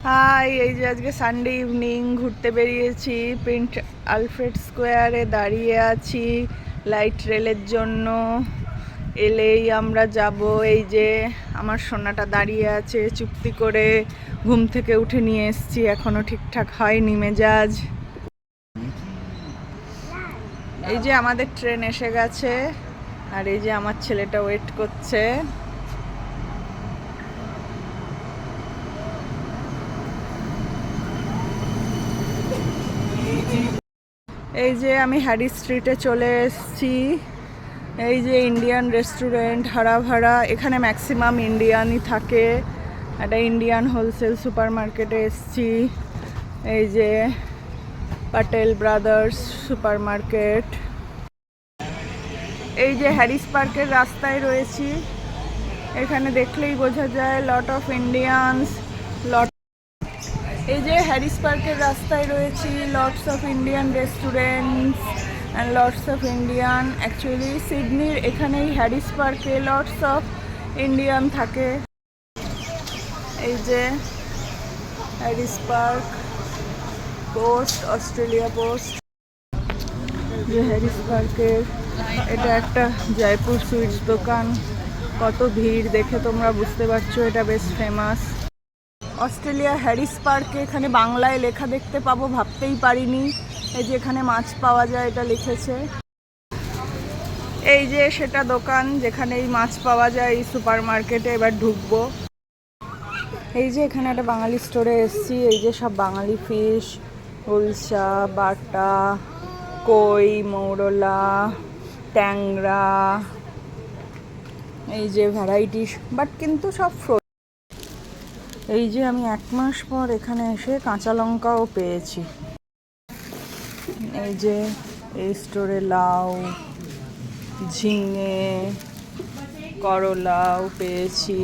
High, এই যে আজকে সানডে ইভিনিং ঘুরতে বেরিয়েছি। প্রিন্স আলফ্রেড স্কোয়ারে দাঁড়িয়ে আছি লাইট রেলের জন্য। এলেই আমরা যাব। এই যে আমার সোনাটা দাঁড়িয়ে আছে চুক্তি করে, ঘুম থেকে উঠে নিয়ে এসছি, এখনো ঠিকঠাক হয়নি মেজাজ। এই যে আমাদের ট্রেন এসে গেছে, আর এই যে আমার ছেলেটা ওয়েট করছে। এই যে আমি হ্যারি স্ট্রিটে চলে এসেছি। এই যে ইন্ডিয়ান রেস্টুরেন্ট হারা ভাড়া, এখানে ম্যাক্সিমাম ইন্ডিয়ানই থাকে। একটা ইন্ডিয়ান হোলসেল সুপার মার্কেটে এসেছি। এই যে প্যাটেল ব্রাদার্স সুপার মার্কেট। এই যে হ্যারিস পার্কের রাস্তায় রয়েছি, এখানে দেখলেই বোঝা যায় লট অফ ইন্ডিয়ানস। এই যে হ্যারিস পার্কের রাস্তায় রয়েছি, lots of Indian restaurants and lots of Indian. Actually সিডনির এখানেই হ্যারিস পার্কে লটস অফ ইন্ডিয়ান থাকে। এই যে Harris park post, Australia post. যে হ্যারিস পার্কের এটা একটা জয়পুর সুইটস দোকান। কত ভিড় দেখে তোমরা বুঝতে পারছো, এটা বেশ ফেমাস। অস্ট্রেলিয়া হ্যারিস পার্কে এখানে বাংলায় লেখা দেখতে পাবো, ভাবতেই পারিনি। এই যে এখানে মাছ পাওয়া যায়, এটা লিখেছে। এই যে সেটা দোকান যেখানে এই মাছ পাওয়া যায়, এই সুপার মার্কেটে এবার ঢুকবো। এই যে এখানে একটা বাঙালি স্টোরে এসেছি। এই যে সব বাঙালি ফিশ, উলসা, বাটা, কই, মৌরলা, ট্যাংরা, এই যে ভ্যারাইটি, বাট কিন্তু সব ফ্রোজেন। এই যে আমি 1 মাস পর এখানে এসে কাঁচা লঙ্কাও পেয়েছি। এই যে এই স্টোরে লাউ, ঝিঙে, করলাও পেয়েছি।